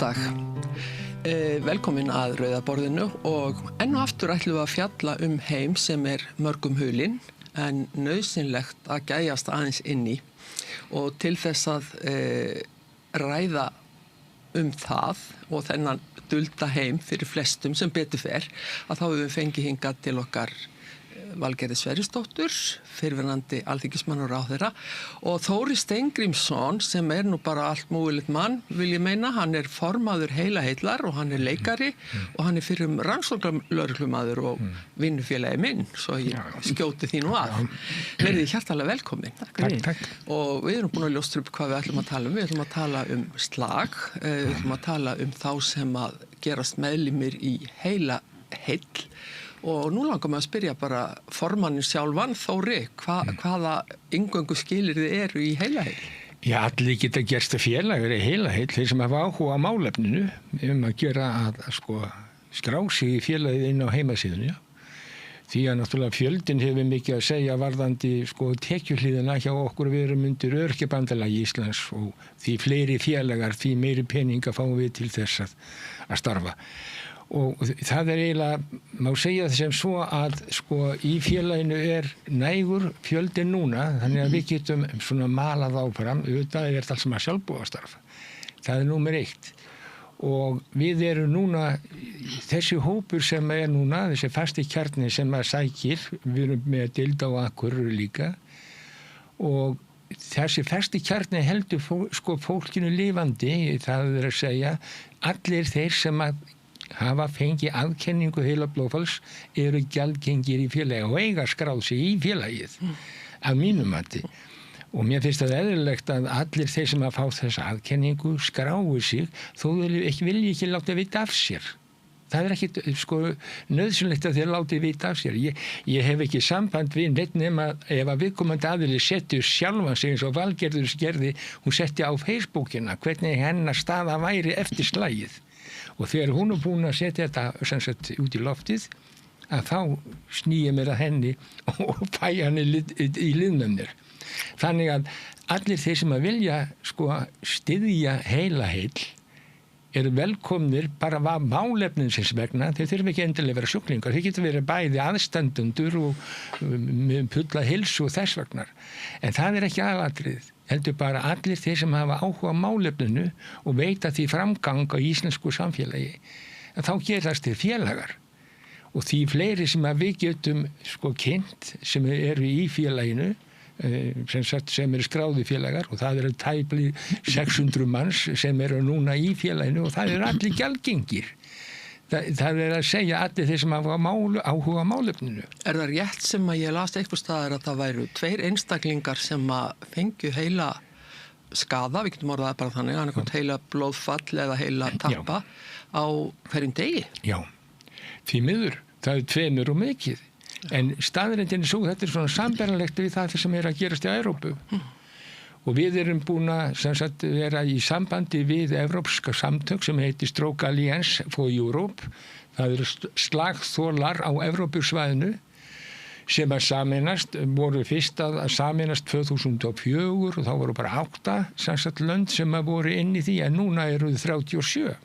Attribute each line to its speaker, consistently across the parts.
Speaker 1: dag. Velkomin að Rauða borðinu og enn og aftur ætlum við að fjalla heim sem mörgum hulinn en nauðsynlegt að gæjast aðeins inn í og til þess að ræða það og þennan dulda heim fyrir flestum sem betur fer að þá höfum við fengið hingað til okkar Valgerði Sverrisdóttur, fyrrverandi alþingismann og ráðherra og Þóri Steingrímsson sem nú bara allt múgulegt mann, vil ég meina. Hann formaður Heilaheillar og hann leikari og hann fyrrum rannsóknarlögreglumaður og vinnufélagi minn, svo ég skjóti því nú að. Verið hjartalega velkomin.
Speaker 2: Takk.
Speaker 1: Og við búin að ljóstra upp hvað við ætlum að tala um. Við ætlum að tala slag, við ætlum að tala þá sem að gerast meðlimir í Heilaheill. Og nú langar maður að spyrja bara formannin sjálfan, Þóri, hvaða inngöngu skilyrði eru í Heilaheill?
Speaker 2: Já, allir geta gerst að félagar í Heilaheill, þeir sem hafa áhuga á málefninu að gera að skrá sig í félagið inn á heimasíðunni. Því að náttúrulega fjöldin hefur mikið að segja varðandi tekjuhlíðina hjá okkur. Við erum undir Öryrkjabandalagi Íslands og því fleiri félagar, því meiri peninga fáum við til þess að starfa. Og það eiginlega, má segja það sem svo að í félaginu nægur fjöldin núna, þannig að við getum svona malað áfram, auðvitað það allt sem að sjálfboðastarf. Það númer 1. Og við erum núna, þessi hópur sem núna, þessi fasti kjarni sem að sækir, við erum með Dilda og Akureyri líka, og þessi fasti kjarni heldur fólkinu lifandi, það að segja, allir þeir sem að hafa fengið aðkenningu heilablóðfalls eru gjaldgengir í félagi og eiga skráð sig í félagið að mínum mati. Og mér finnst það eðlilegt að allir þeir sem að fá þessa aðkenningu skráu sig þó vilja ekki láta vita af sér. Það ekki nöðsynlegt að þeir láti vita af sér. Ég hef ekki samband við neitt nema ef að viðkomandi aðili setti sjálfan sig eins og Valgerður gerði, hún setti á Facebookina hvernig hennar staða væri eftir slagið. Og þegar hún búin að setja þetta sem sagt út í loftið, að þá sný ég mér að henni og fæ henni í liðnum mér. Þannig að allir þeir sem að vilja styðja Heilaheill eru velkomnir bara af málefninsins vegna. Þeir þurfa ekki endilega að vera sjúklingar. Þeir geta verið bæði aðstandendur og með fulla heilsu og þess vegna. En það ekki aðalatriðið. Heldur bara allir þeir sem hafa áhuga á málefninu og veita því framgang á íslensku samfélagi. En þá gerast þeir félagar. Og því fleiri sem að við getum kynnt sem eru í félaginu, sem eru skráði félagar og það eru tæpli 600 manns sem eru núna í félaginu og það eru allir gjaldgengir. Það að segja allir þeir sem hafa áhuga á málefninu.
Speaker 1: Það rétt sem að ég las einhvers staðar að það væru 2 einstaklingar sem að fengju heila skaða, við getum orðað bara þannig, annarkvæmt heila blóðfall eða heila tappa á hverjum degi?
Speaker 2: Já, því miður, það 2 og mikið. En staðreyndin svo, þetta svona sambæranlegt við það sem að gerast í Evrópu. Og við erum búin að vera í sambandi við evrópska samtök sem heitir Stroke Alliance for Europe. Það eru slagþolar á Evrópusvæðinu sem að sameinast, voru fyrst að sameinast 2004 og þá voru bara 8 lönd sem að voru inn í því en núna eru 37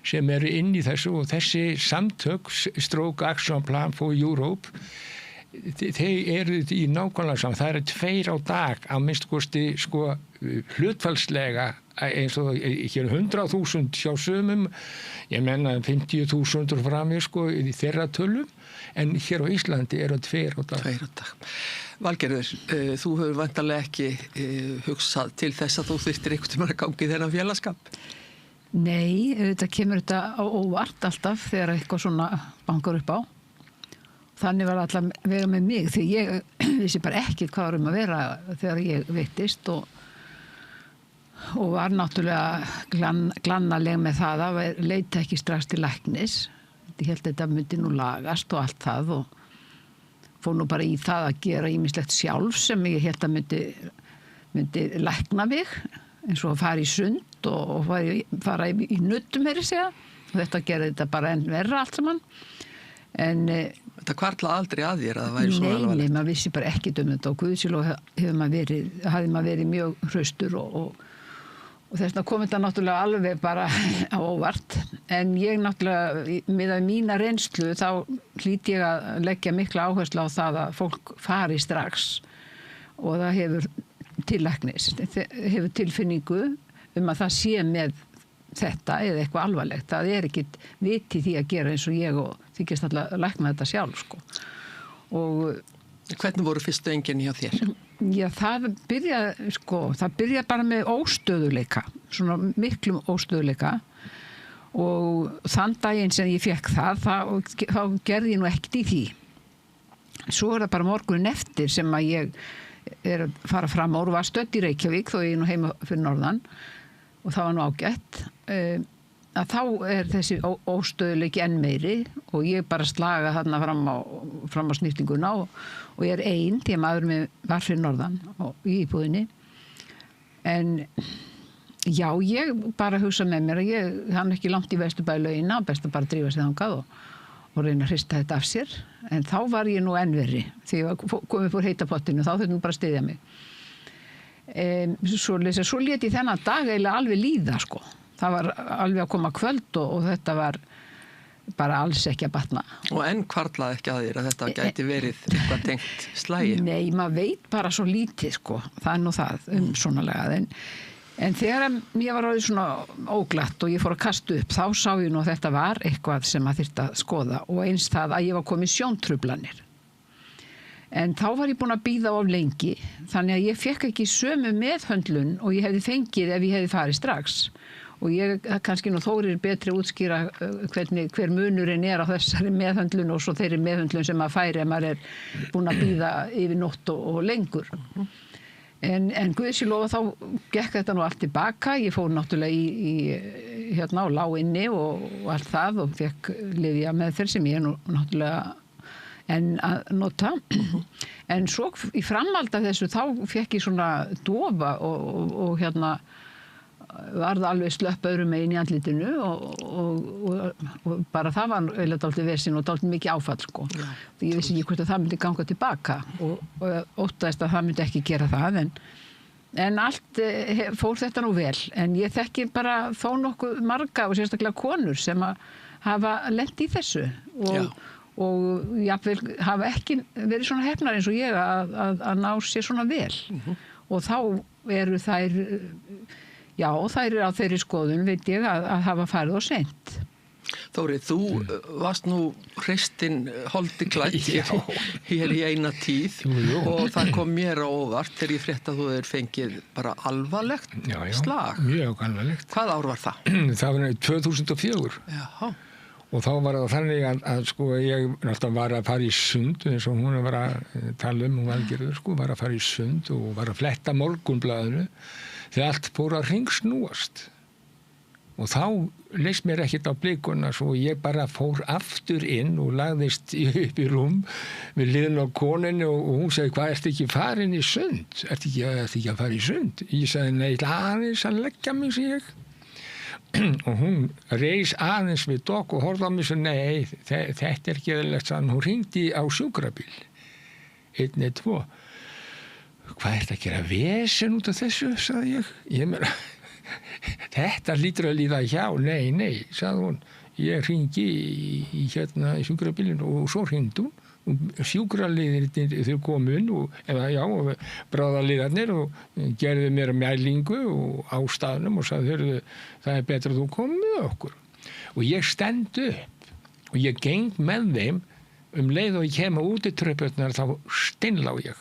Speaker 2: sem eru inn í þessu og þessi samtök, Stroke Action Plan for Europe, þeir eru í nákvæmlega saman. Það eru 2 á dag á minnst kosti hlutfallslega eins og hér 100.000 hjá sumum, ég menna 50.000 fram í þeirra tölum, en hér á Íslandi eru 2 á dag.
Speaker 1: 2 á dag. Valgerður, þú hefur væntanlega ekki hugsað til þess að þú þyrftir einhvern tímann að gangi í þennan félagskap?
Speaker 3: Nei, þetta kemur þetta á óvart alltaf þegar eitthvað svona bankar upp á. Þannig var alltaf að vera með mig því ég vissi bara ekki hvað að vera þegar ég veittist og var náttúrulega glannaleg með það að leita ekki strax til læknis. Ég held að þetta myndi nú lagast og allt það og fór nú bara í það að gera ýmislegt sjálf sem ég held að myndi lækna mig eins og að fara í sund og fara í nuttum og þetta gerði þetta bara enn verra allt saman. En
Speaker 1: þetta hvarflaði aldrei að þér að það væri svona alvarlegt?
Speaker 3: Nei, maður vissi bara ekkert þetta og guðsjálf hafði maður verið mjög hraustur Og þess vegna kom þetta náttúrulega alveg bara á óvart. En ég náttúrulega, með mína reynslu, þá hlýt ég að leggja mikla áherslu á það að fólk fari strax og það hefur tillæknis, hefur tilfinningu að það sé með þetta eða eitthvað alvarlegt. Það ekki viti því að gera eins og ég og þykist alltaf að lækna þetta sjálf, sko. Og
Speaker 1: hvernig voru fyrstu einkenni hjá þér?
Speaker 3: Já, það byrja bara með óstöðuleika, svona miklum óstöðuleika og þann daginn sem ég fekk þá gerði ég nú ekkert í því. Svo það bara morgunin eftir sem að ég að fara fram og var stödd í Reykjavík þó ég nú heima fyrir norðan og það var nú ágætt, að þá þessi óstöðuleiki enn meiri og ég bara slaga þarna fram á snýftinguna og ég ein því að maður með var fyrir norðan í íbúðinni. En já, ég bara hugsa með mér að hann ekki langt í Vesturbælaugina og best að bara drífa sig þangað og reyna að hrista þetta af sér. En þá var ég nú enn verri því ég kom upp úr heita pottinu, þá þurfti nú bara að styðja mig. Svo lét ég þennan dag eiginlega alveg líða, sko. Það var alveg að koma kvöld og þetta var bara alls ekki að batna. Og
Speaker 1: enn hvarflaði ekki að þér að þetta gæti verið eitthvað tengt slagi?
Speaker 3: Nei, maður veit bara svo lítið, sko. Það nú það, svona lagað. En þegar ég var orðið svona óglatt og ég fór að kasta upp, þá sá ég nú að þetta var eitthvað sem að þyrfti að skoða og eins það að ég var komið sjóntruflanir. En þá var ég búin að bíða of lengi, þannig að ég fekk ekki sömu meðhöndlun og ég hefði fengið ef ég hefði farið strax. Og ég kannski nú þórir betri útskýra hver munurinn á þessari meðhöndlun og svo þeirri meðhöndlun sem maður færi ef maður búin að bíða yfir nótt og lengur. En guðsílofa þá gekk þetta nú allt tilbaka. Ég fór náttúrulega hérna á lá inni og allt það og fekk lyfja meðferð sem ég nú náttúrulega en að nota. En svo í framhald af þessu þá fekk ég svona dofa og hérna var það alveg slöpp öðrum megin í andlitinu og bara það var eiginlega dálítið vesinn og dálítið mikið áfall, sko. Ég vissi ekki hvort að það myndi ganga tilbaka og óttaðist að það myndi ekki gera það en allt fór þetta nú vel en ég þekki bara þó nokkuð marga og sérstaklega konur sem að hafa lent í þessu og jafnvel hafa ekki verið svona heppnar eins og ég að ná sér svona vel og þá eru þær já, þær á þeirri skoðun, veit ég, að hafa farið og seint.
Speaker 1: Þóri, þú varst nú hreistinn holdi klædd hér í eina tíð og það kom mér á óvart þegar ég frétt að þú fengið bara alvarlegt slag.
Speaker 2: Mjög alvarlegt.
Speaker 1: Hvað ár var það?
Speaker 2: Það var 2004.
Speaker 1: Já.
Speaker 2: Og þá var það þannig að sko, ég náttúrulega var að fara í sund eins og hún var að tala hún Valgerður, sko, var að fara í sund og var að fletta Morgunblaðinu þegar allt fór að hringsnúast. Og þá leist mér ekkert á blikuna svo ég bara fór aftur inn og lagðist upp í rúm við hliðina á konunni og hún segi, hvað, ertu ekki farin í sund? Ertu ekki að fara í sund? Ég sagði, nei, aðeins að leggja mig, segi ég. Og hún reis aðeins við dokk og horfði á mig og nei, þetta ekki eðlilegt, sann. Hún hringdi á sjúkrabíl. 112. Hvað ertu að gera vesen út af þessu, sagði ég. Ég meina, þetta hlýtur að líða hjá. Nei, sagði hún. Ég hringi í sjúkrabílinn og svo hringdi hún. Sjúkraliðir þau komu inn og bráðaliðarnir og gerðu mér mælingu og á staðnum og sagði, það betra að þú komið með okkur. Og ég stend upp og ég geng með þeim leið og ég kem á útitröppurnar þá steinlá ég.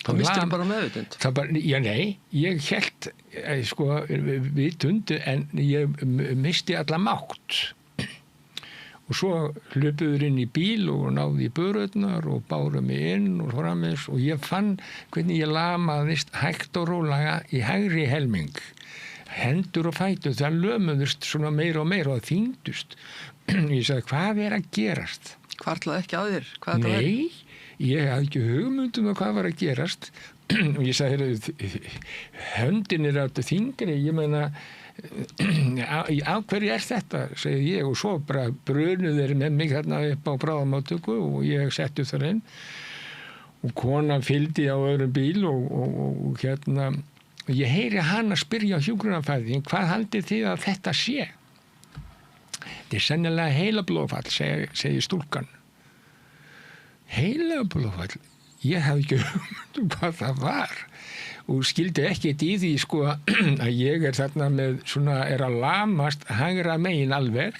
Speaker 1: Það mistir bara meðvitund?
Speaker 2: Já, nei, ég hélt vitund en ég misti alla mátt. Og svo hlupuður inn í bíl og náði í börurnar og báru mig inn og framins og ég fann hvernig ég lamaðist hægt og rólega í hægri helming. Hendur og fætur, það lömuðust svona meira og meira og það þyngdust. Ég sagði, hvað að gerast?
Speaker 1: Hvarflaði ekki að þér?
Speaker 2: Nei, ég hafði ekki hugmynd hvað var að gerast. Og ég sagði, höndin þetta þyngri, ég meina, á hverju þetta, segi ég og svo bara brunuð þeir með mig þarna upp á bráðamóttöku og ég setti þar inn og kona fylgdi á öðrum bíl og og ég heyri hana spyrja hjúkrunarfræðing, hvað haldið þið að þetta sé? Þetta er sennilega heilablóðfall, segir stúlkan. Heilablóðfall? Ég hafði ekki hugmynd hvað það var og skildi ekkert í því sko að ég er þarna með svona að lamast hægra megin alveg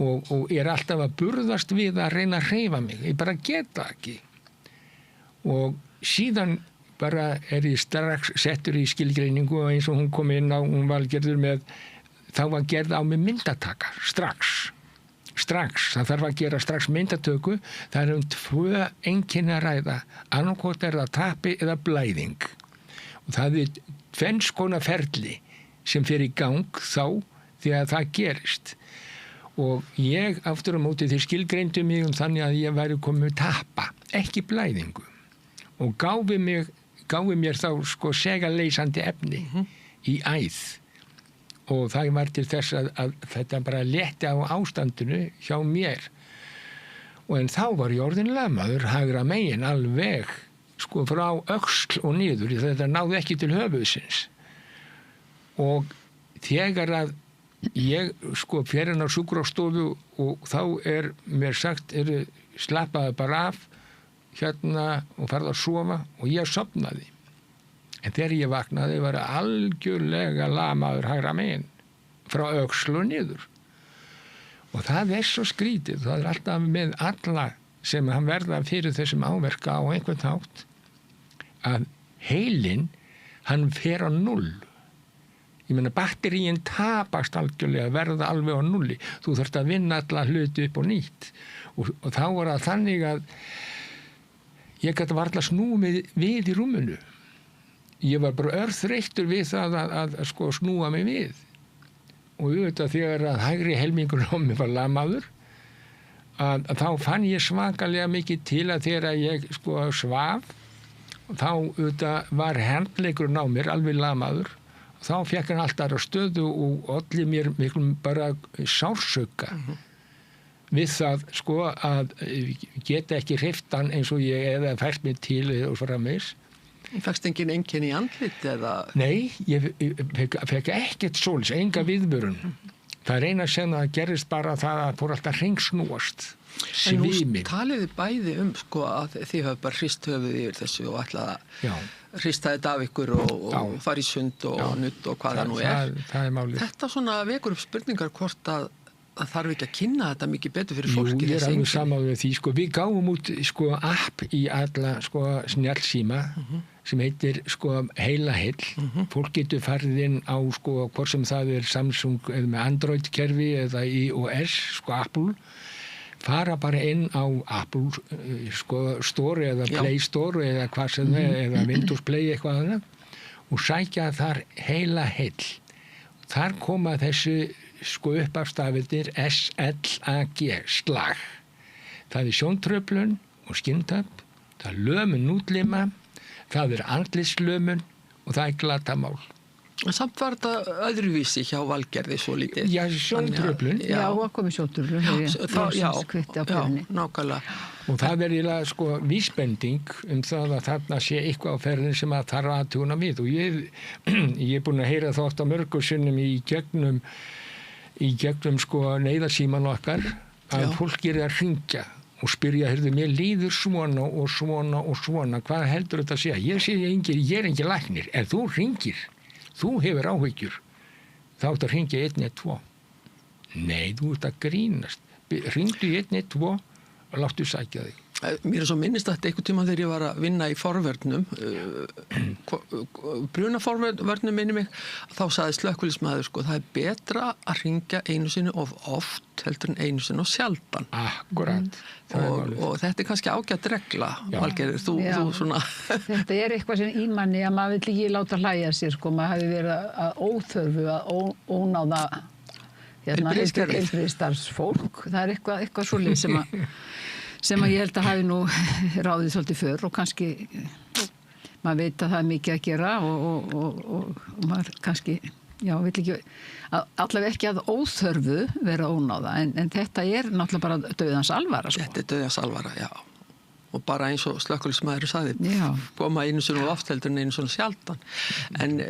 Speaker 2: og er alltaf að burðast við að reyna að hreyfa mig. Ég bara geta ekki. Og síðan bara ég strax settur í skilgreiningu og eins og hún kom inn á, hún var gerður með, þá var gerð á mig myndataka, strax, það þarf að gera strax myndatöku, það er 2 einkenni að ræða, annarkot er það tapi eða blæðing og það er 2 konar ferli sem fer í gang þá þegar það gerist og ég aftur á móti þeir skilgreindu mig þannig að ég væri komið tapa, ekki blæðingu og gáfi mér þá sko segaleysandi efni í æð og það var til þess að þetta bara létti á ástandinu hjá mér og en þá var ég orðinn lamaður hægra megin alveg sko frá öxl og niður þetta náði ekki til höfuðsins og þegar að ég sko fer inn á sjúkrastofu og þá er mér sagt slappaðu bara af hérna og farðu að sofa og ég sofnaði en þegar ég vaknaði var algjörlega lamaður hægra megin frá öxl og niður og það er svo skrítið það er alltaf með alla sem hann verða fyrir þessum áverka á einhvern hátt að heilinn hann fer á 0 ég meina batteríin tapast algjörlega verða alveg á 0 þú þarft að vinna alla hluti upp og nýtt og þá var það þannig að ég gæti varla snúið við í rúminu ég var bara örþreyttur við það að sko snúa mig við og auðvitað þegar að hægri helmingur á mig var lamaður að þá fann ég svakalega mikið til að þegar ég sko svaf þá auðvitað var handleggurinn á mér alveg lamaður þá fekk hann alltaf á stöðu og olli mér miklum bara sársauka við það sko að geta ekki hreyft hann eins og ég eða fært mig til og framvegis.
Speaker 1: Fékkst engin einkenni í andlit eða?
Speaker 2: Nei, ég fekk ekkert svoleiðis, enga viðvörun. Það er eina sem að gerist bara það að fór alltaf hringsnúast. Svimi.
Speaker 1: En nú taliði bæði sko að þið höfðu bara hrist höfuð yfir þessu og ætlaði að hrista þetta af ykkur og fara í sund og nudd og hvað það nú er.
Speaker 2: Það er málið.
Speaker 1: Þetta svona vekur upp spurningar hvort að þarf ekki að kynna þetta mikið betur fyrir fólki.
Speaker 2: Jú, ég er alveg saman við því, sko, við gáum út sko app í alla sko snjallsíma sem heitir sko heila heill. Fólk getur farið inn á sko hvort sem það er Samsung eða með Android kerfi eða iOS, sko Apple, fara bara inn á Apple sko Store eða Play Store eða hvað sem eða Windows Play eitthvað annað og sækja þar heila heill. Þar koma þessu sko uppafstafirnir SLAG, slag. Það er sjóntruflun og skinntap, það er lömun útlima, það er andlitslömun og það er glatamál.
Speaker 1: Samt var þetta öðruvísi hjá Valgerði svo lítið.
Speaker 2: Já, sjóntruflun.
Speaker 3: Já, það komið sjóntruflun.
Speaker 1: Já, nákvæmlega.
Speaker 2: Og það er eiginlega sko vísbending það að þarna sé eitthvað á ferðin sem að þarf að tjúna við. Og ég er búin að heyra þátt á mörgum sinnum í gegnum sko neyðarsíman okkar að fólk er að hringja og spyrja, heyrðu, mér líður svona og svona og svona, hvað heldur þetta að segja? Ég er engin læknir, en þú hringir, þú hefur áhyggjur, þá ert að hringja 112. Nei, þú ert að grínast. Hringdu 112 og láttu sækja þig.
Speaker 1: Mér er svo minnist að þetta einhvern tíma þegar ég var að vinna í forvörnum, brunaforvörnum minni mig, þá sagði slökkviliðsmaður, sko, það er betra að hringja einu sinni of oft heldur en einu sinni og sjaldan.
Speaker 2: Akkurat.
Speaker 1: Og þetta er kannski ágætt regla, Valgerður, þú svona...
Speaker 3: Þetta er eitthvað sem í manni að maður vill ekki láta hlæja sér, sko, maður hefði verið að óþörfu, að ónáða heilbrigðisstarfsfólk. Það er eitthvað svolítið sem að ég held að hafi nú ráðið svolítið fyrr og kannski maður veit að það er mikið að gera og maður kannski, vill ekki allavega ekki að óþörfu vera ónáða en þetta er náttúrulega bara dauðans alvara, sko.
Speaker 1: Þetta er dauðans alvara, já. og bara eins og slökkviliðsmaður sagði, koma einu svona oft heldur en einu svona sjaldan. En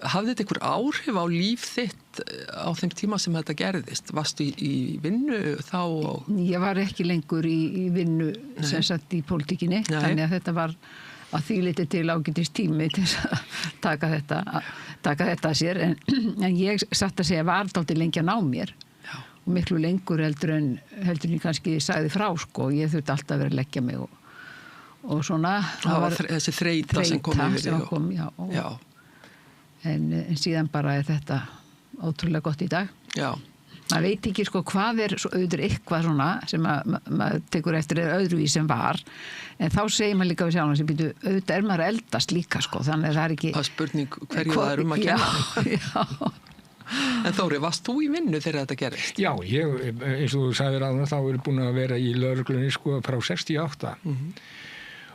Speaker 1: hafði þetta einhver áhrif á líf þitt á þeim tíma sem þetta gerðist? Varstu í vinnu þá? Og...
Speaker 3: Ég var ekki lengur í vinnu sem sagt í pólitíkinni, þannig að þetta var að því liti til ágætis tími til að taka þetta að sér, en ég satt að segja var dálítið lengi að ná mér. Og miklu lengur heldur en ég kannski sagði frá, sko. Ég þurfti alltaf að vera að leggja mig og svona.
Speaker 1: Það var þessi þreyta sem kom yfir þig.
Speaker 3: Já. En síðan bara þetta ótrúlega gott í dag. Já. Maður veit ekki, sko, hvað auðvitað eitthvað svona sem maður tekur eftir öðruvís sem var, en þá segir maður líka við sjálfum sem býtu, auðvitað maður eldast líka, sko, þannig að það ekki...
Speaker 1: Það er spurning hverju það að kenna. Já. En Þóri, varst þú í vinnu þegar þetta gerist?
Speaker 2: Já, ég, eins og þú sagðir áðan, þá er búin að vera í lögreglunni, sko, frá 68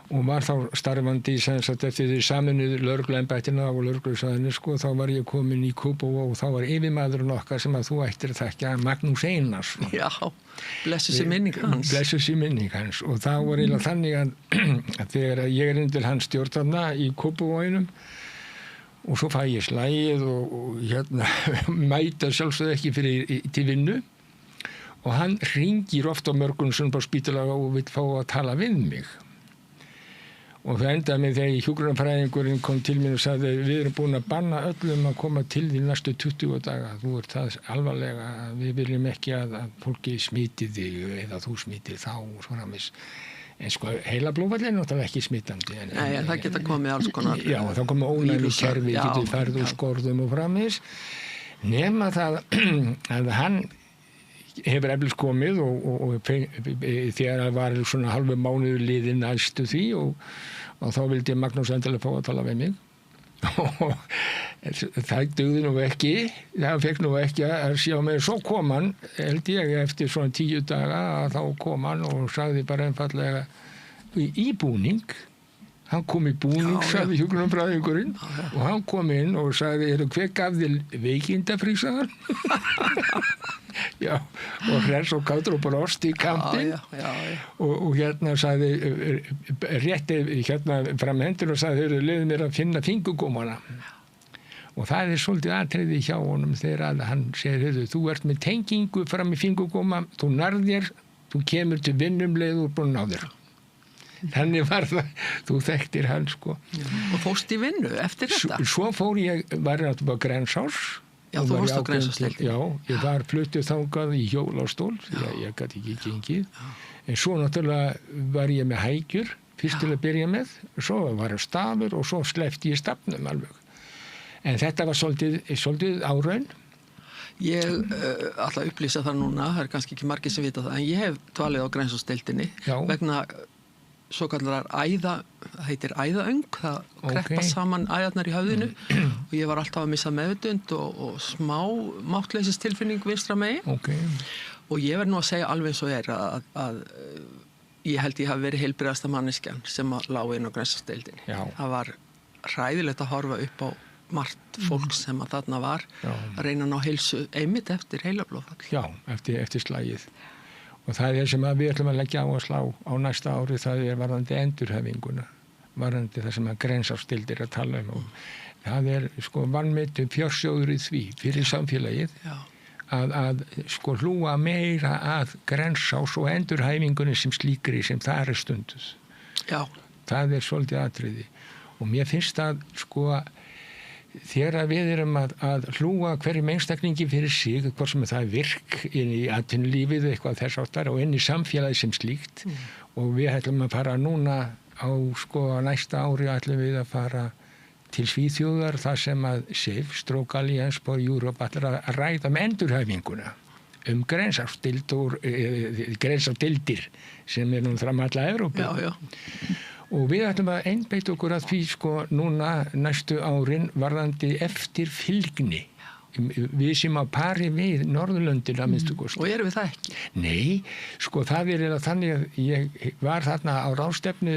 Speaker 2: og var þá starfandi sem sagt eftir því saminuð lögregluembættina og lögreglusvæðinu, sko, þá var ég komin í Kópavog og þá var yfirmaðurinn okkar sem að þú ættir að þekkja, Magnús Einarsson.
Speaker 1: Já, blessuð sé minning hans.
Speaker 2: Blessuð sé minning hans, og þá var eiginlega þannig að þegar ég er inn til hans stjórnarna í Kópavoginum og svo fæ ég slagið og hérna mæta sjálfsögðu ekki til vinnu og hann hringir oft á morgun svona á spítala og vill fá að tala við mig. Og það endaði með þegar hjúkrunarfræðingurinn kom til mér og sagði við erum búin að banna öllum að koma til því næstu 20 daga. Þú ert það alvarlega, við viljum ekki að fólki smiti þig eða þú smitið þá og svona mis. En sko, heilablóðfall er náttúrulega ekki smitandi.
Speaker 1: Nei, en það geta komið alls konar.
Speaker 2: Já, þá komið ónæmiskerfi, getur færð úr skorðum og framis. Nema það að hann hefur eflis komið og þegar það var svona halvu mánuður liðin næstu því og þá vildi Magnús endilega fá að tala við mig. Og það dugði nú ekki, það fekk nú ekki að sjá mig. Svo kom hann, held ég, eftir svona 10 daga að þá kom hann og sagði bara einfallega í búning. Hann kom í búning, sagði hjúkrunarfræðingurinn og hann kom inn og sagði, hver gaf þér veikindafrí, sagði hann. Já, og hress og kátur og brost í kantinn og hérna sagði, rétti hérna fram hendur og sagði, leiði mér að finna fingurgómana. Og það er svolítið atriði hjá honum þegar hann segir, þú ert með tengingu fram í fingurgóma, þú nærðir, þú kemur til vinnumleið og búin á þér. Þannig var það, þú þekktir hann, sko.
Speaker 1: Og fórst í vinnu eftir þetta?
Speaker 2: Svo fór ég, var náttúrulega á Grensás.
Speaker 1: Já, þú fórst á Grensásdeildinni.
Speaker 2: Já, ég var fluttuð þangað í hjólastól, ég gat ekki gengið. En svo náttúrulega var ég með hækjur, fyrst til að byrja með, svo var ég stafur og svo sleppti ég stafnum alveg. En þetta var svolítið áraun.
Speaker 1: Ég ætla að upplýsa það núna, það er kannski ekki margir sem vita það, en ég hef dvalið á Grensásdeildinni vegna svo kallar það heitir æðaöng, það kreppa saman æðarnar í höfðinu og ég var alltaf að missa meðvitund og smá máttleysistilfinning vinstra megin og ég verð nú að segja alveg eins og að ég held ég hafi verið heilbrigðasta manneskjan sem lá inn á Grensásdeildinni. Það var hræðilegt að horfa upp á margt fólk sem að þarna var að reyna að ná heilsu einmitt eftir heilablóðfall.
Speaker 2: Já, eftir slagið. Og það er sem að við ætlum að leggja á að slá á næsta ári, það er varðandi endurhæfinguna, varðandi það sem að Grensásdeildir að tala um. Og það er sko vanmetu fjársjóður í því fyrir samfélagið að sko hlúa meira að Grensás og endurhæfingunni sem slíkri sem það er stunduð. Já. Það er svolítið atriði. Og mér finnst að sko þegar við erum að hlúa hverjum einstaklingi fyrir sig, hvort sem það er virk inn í atvinnulífið eitthvað þess áttar og inn í samfélagi sem slíkt og við ætlum að fara núna á sko næsta ári ætlum við að fara til Svíþjóðar þar sem að SIF, Stroke Alliance for Europe, ætlar að ræða endurhæfinguna Grensásdeildir sem er nú fram alla Evrópu. Og við ætlum að einbeita okkur að því sko núna næstu árin varðandi eftir fylgni. Við sem að pari við Norðurlöndin að minnstu kosti.
Speaker 1: Og erum við það ekki?
Speaker 2: Nei, sko það er þannig að ég var þarna á ráðstefnu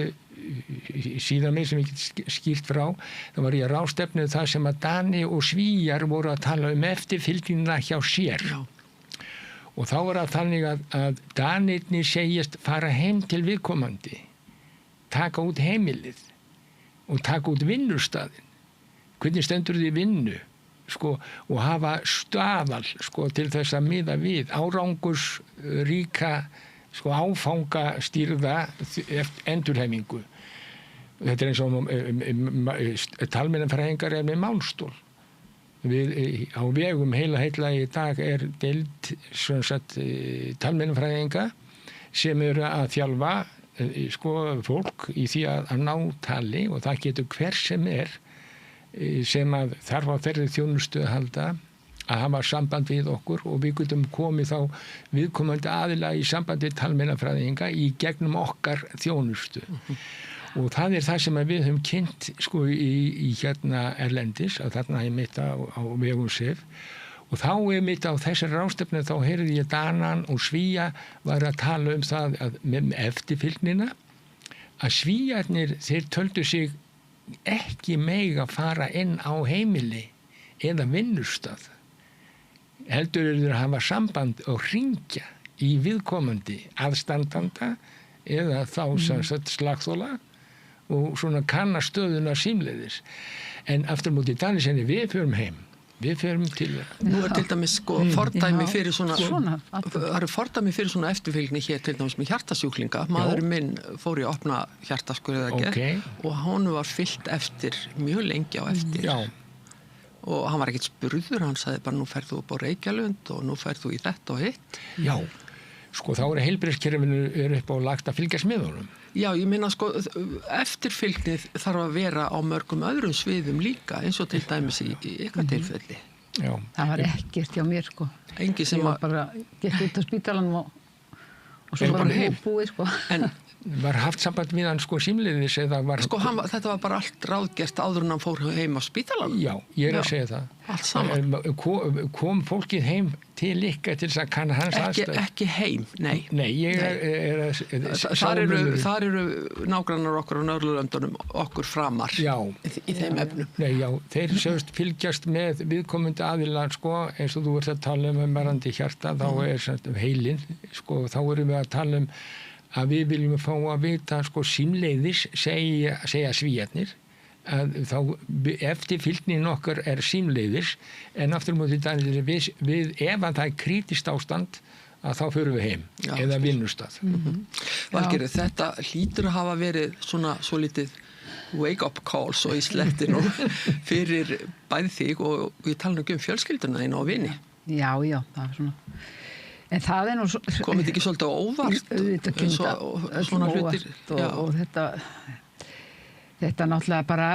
Speaker 2: síðan mig sem ég get skýrt frá. Það var ég á ráðstefnu það sem að Dani og Svíjar voru að tala um eftir fylgnina hjá sér. Já. Og þá var það þannig að Danirnir segjast fara heim til viðkomandi. taka út heimilið og taka út vinnustaðinn. Hvernig stendur þið í vinnu, sko, og hafa staðal, sko, til þess að miða við árangurs ríka, sko, áfangastýrða endurhæfingu. Þetta er eins og talmeinafræðingar er með málstól. Á vegum heila í dag er deild talmeinafræðinga sem eru að þjálfa sko, fólk í því að ná tali, og það getur hver sem er sem að þarf að þeirri þjónustu að halda að hafa samband við okkur, og við getum komið þá viðkomandi aðila í samband við talmeinafræðinga í gegnum okkar þjónustu. Og það er það sem við höfum kynnt sko, í hérna erlendis, að þarna er mitt á vegum SIF, og þá er mitt á þessari ráðstefnu, þá heyrði ég Danan og Svía var að tala um það að, með eftirfylgnina, að Svíarnir, þeir töldu sig ekki mega fara inn á heimili eða vinnustað. Heldur þeir að hafa samband og hringja í viðkomandi aðstandanda eða þá slagþola og svona kanna stöðuna símleiðis. En aftur múti Danisenni, við förum heim. Við förum til
Speaker 1: Nú er til dæmis sko fordæmi fyrir það eru fordæmi fyrir svona eftirfylgni hér til dæmis með hjartasjúklinga. Maðurinn minn fór í að opna hjartaskurðagerð og hann var fyllt eftir mjög lengi á eftir. Og hann var ekkert spurður, hann sagði bara nú ferð þú upp á Reykjalund og nú ferð þú í þetta og hitt.
Speaker 2: Já, sko þá er heilbrigðiskerfinu upp á lagt að fylgjast með honum.
Speaker 1: Já, ég minna sko, eftirfylgnið þarf að vera á mörgum öðrum sviðum líka, eins og til dæmis í ykkar tilfelli.
Speaker 2: Já.
Speaker 3: Það var ekkert hjá mér, sko.
Speaker 1: Engi sem
Speaker 3: ég var bara gett út á spítalanum og svo bara búið, sko.
Speaker 1: En
Speaker 2: var haft samband við hann, sko, símleiðis eða var...
Speaker 1: Sko, þetta var bara allt ráðgert áður en hann fór heim á spítalanum?
Speaker 2: Já, ég er að segja það.
Speaker 1: Allt saman.
Speaker 2: Kom fólkið heim til ykkar til þess að kanna hans aðstæður?
Speaker 1: Ekki heim, nei.
Speaker 2: Nei, ég er að...
Speaker 1: Þar eru nágrannar okkur á Norðurlöndunum okkur framar í þeim efnum.
Speaker 2: Nei, já, þeir sérst fylgjast með viðkomandi aðila, sko, eins og þú ert að tala um varðandi hjarta, þá er heilinn, sko, þá erum við að tala um að við viljum fá að vita, sko, símleiðis, segja Svíarnir, að þá eftirfylgnin okkar er símleiðis, en aftur mútið við ef að það er krítiskt ástand, að þá förum við heim, eða vinnustað.
Speaker 1: Valgerður, þetta hlýtur að hafa verið svona svolítið wake-up calls og í slettinu fyrir bæði þig og ég tala nú ekki fjölskylduna þína og vini.
Speaker 3: Já, það var svona... En það er nú...
Speaker 1: Komið ekki svolítið á óvart?
Speaker 3: Svona hlutir. Og þetta náttúrulega bara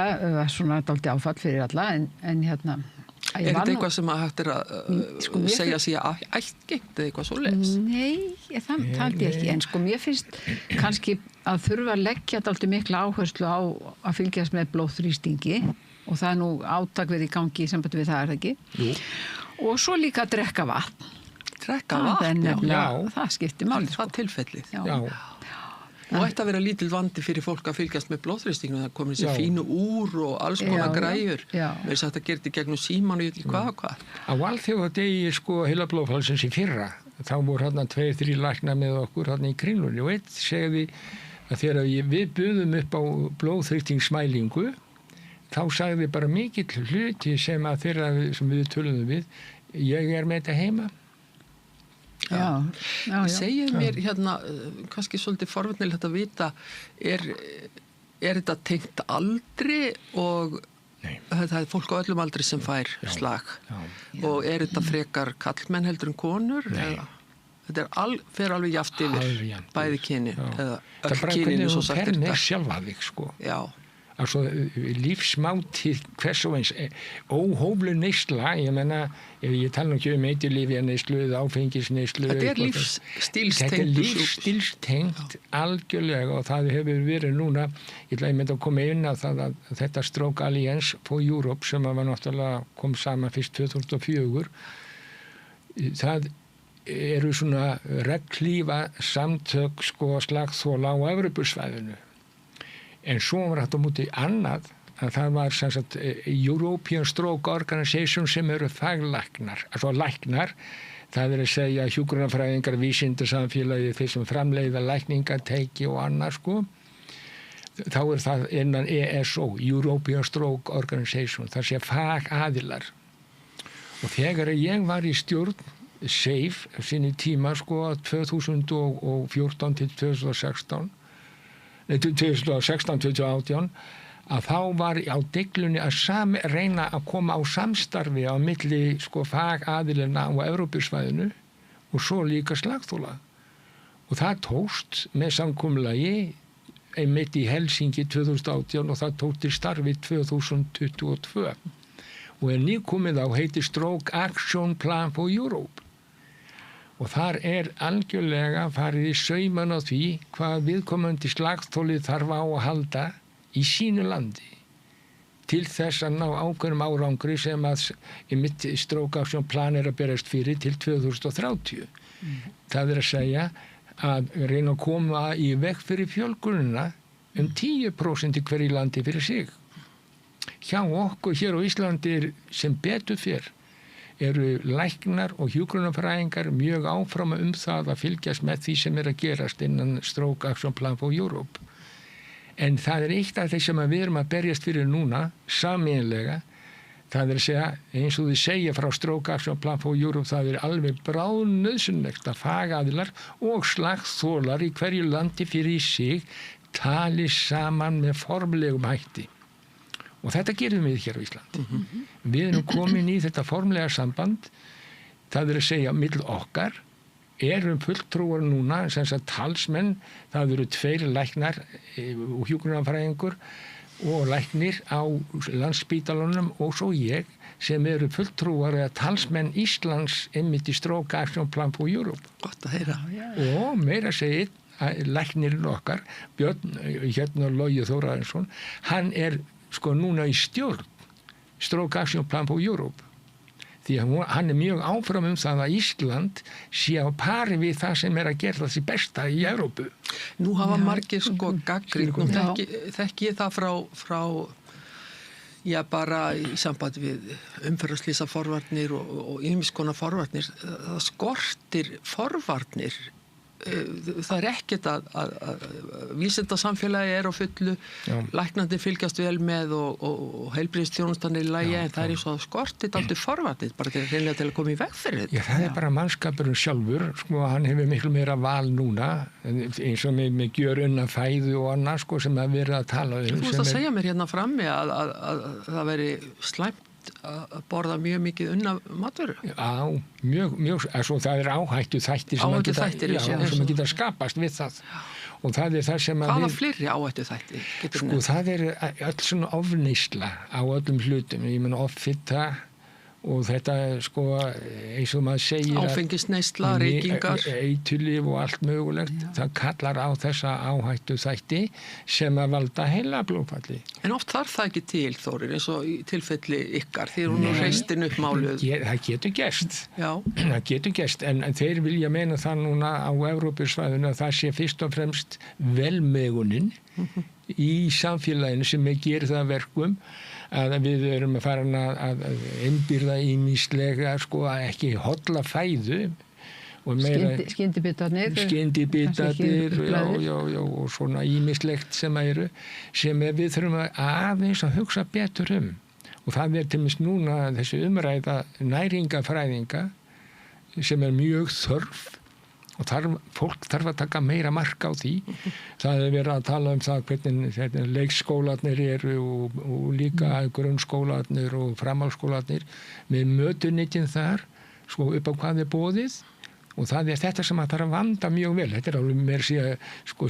Speaker 3: svona dálítið áfall fyrir alla, en hérna...
Speaker 1: Er þetta eitthvað sem að hægt að segja sig að ættgengt eða eitthvað svoleiðis?
Speaker 3: Nei, það taldi ég ekki. En sko mér finnst kannski að þurfa að leggja dálítið mikla áherslu á að fylgjast með blóðþrýstingi, og það er nú átak við í gangi í sambandi við það, er það ekki? Jú. Og svo líka að drekka vatn.
Speaker 1: Drekka vatn,
Speaker 3: það skiptir máli.
Speaker 1: Það tilfellið.
Speaker 2: Já.
Speaker 1: Og ætti að vera lítill vandi fyrir fólk að fylgjast með blóðþrýstingum, það komið sér fínu úr og alls konar græjur. Við sagt að gera þetta gegnum síman og hvað.
Speaker 2: Á alþjóðadegi, sko, heilablóðfallsins í fyrra, þá voru hérna 2-3 læknar með okkur hérna í Kringlunni, og einn segði að þegar við buðum upp á blóðþrýstingsmælingu, þá sagði bara mikill hluti sem að þeirra sem við töluðum við, ég er með þetta heima.
Speaker 3: Já.
Speaker 1: Segið mér hérna, kannski svolítið forvitnilegt að vita, er þetta tengt aldri og það er fólk á öllum aldri sem fær slag og er þetta frekar kallmenn heldur en konur? Þetta fer alveg jafnt yfir bæði kynin eða öll kynin svo sagt
Speaker 2: þetta. Það er með sjálfa þig, sko.
Speaker 1: Já.
Speaker 2: Altså lífsmátið hvers og eins óhóflu neysla, ég menna ég tala nú ekki eiturlyfjaneyslu eða áfengisneyslu.
Speaker 1: Þetta er lífsstílstengt.
Speaker 2: Þetta er lífsstílstengt algjörlega, og það hefur verið núna, ég myndi að koma inn að það að þetta Stroke Alliance for Europe sem var náttúrulega kom saman fyrst 2004, það eru svona reglífa samtök, sko, slagþola á Evrópusvæðinu. En svo var þetta á móti annað, að það var sem sagt European Stroke Organization sem eru faglæknar, altså læknar, það er að segja hjúkrunarfræðingar, vísindasamfélagi, þeir sem framleiða lækningatæki og annað, sko. þá það innan ESO, European Stroke Organization, það sé fagaðilar. Og þegar ég var í stjórn SAFE sinni tíma 2014 til 2016, 2018, að þá var á deglunni að reyna að koma á samstarfi á milli fagaðilina á Evrópusvæðinu og svo líka slagþóla. Og það tókst með samkomulagi einmitt í Helsingi 2018 og það tók til starfi 2022. Og nýkomið á heiti Stroke Action Plan for Europe. Og þar algjörlega farið í sauman á því hvað viðkomandi slagþóli þarf á að halda í sínu landi til þess að ná ákveðnum árangri sem að einmitt Stroke Action Plan að berast fyrir til 2030. Það að segja að reyna að koma í veg fyrir fjölgunina 10% í hverju landi fyrir sig. Hjá okkur hér á Íslandi sem betur fyrr eru læknar og hjúkrunarfræðingar mjög áfram það að fylgjast með því sem að gerast innan Stroke Action Plan for Europe. En það eitt af því sem við erum að berjast fyrir núna, sameiginlega, það að segja, eins og þið segja frá Stroke Action Plan for Europe, það alveg bráðnauðsynlegt að fagaðilar og slagþólar í hverju landi fyrir sig tali saman með formlegum hætti. Og þetta gerum við hér á Íslandi. Við erum komin í þetta formlega samband, það að segja mill okkar, erum fulltrúar núna, sem sagt talsmenn, það eru 2 læknar og hjúkrunarfræðingur og læknir á Landspítalanum og svo ég sem eru fulltrúar eða talsmenn Íslands einmitt í Stroke Action Plan for Europe.
Speaker 1: Gott að heyra.
Speaker 2: Og meira segir læknirinn okkar, Björn Logi Þórarinsson, hann núna í stjórn Stroke Action Plan for Europe. Því að hann mjög áfram það að Ísland sé á pari við það sem að gera þessi besta í Evrópu.
Speaker 1: Nú hafa margir gagnrýnt, þekki ég það frá bara í sambandi við umferðarslýsaforvarnir og ýmiss konar forvarnir. Það skortir forvarnir. Það ekkert að vísindasamfélagi á fullu, læknandi fylgjast vel með og heilbrigðisþjónustan í lagi, en það eins og skortið aldrei forvarnir, bara til að koma í veg fyrir þetta.
Speaker 2: Já, það bara mannskapurinn sjálfur, hann hefur miklu meira val núna, eins og með gjörunna fæðu og annað, sem að vera að tala
Speaker 1: Þú veist að segja mér hérna frammi að það veri slæmt að borða mjög mikið unna matvöru.
Speaker 2: Já, mjög, svo það áhættu þættir sem að geta skapast við það. Og það það sem að
Speaker 1: Hvaða fleiri áhættu þættir?
Speaker 2: Það öll svona ofneysla á öllum hlutum. Ég meina offita og þetta eins og maður segir
Speaker 1: áfengisneysla, reykingar,
Speaker 2: eiturlyf og allt mögulegt, það kallar á þessa áhættu þætti sem að valda heilablóðfalli.
Speaker 1: En oft þarf það ekki til, Þórir, eins og í tilfelli ykkar, því hún hreistin upp máluð.
Speaker 2: Það getur gerst.
Speaker 1: Já.
Speaker 2: Það getur gerst, en þeir vilja meina það núna á Evrópusvæðinu að það sé fyrst og fremst velmegunin í samfélaginu sem gerir það verkum að við erum að fara að innbyrða ýmislega ekki holla fæðu og meira skyndibitarnir og svona ýmislegt sem við þurfum aðeins að hugsa betur og það til dæmis núna þessi umræða næringafræðinga sem mjög þörf og fólk þarf að taka meira mark á því. Það verið að tala það hvernig leikskólarnir eru og líka grunnskólarnir og framhaldsskólarnir með mötuneytin þar, upp á hvað boðið og það þetta sem að þarf að vanda mjög vel. Þetta alveg meira síðan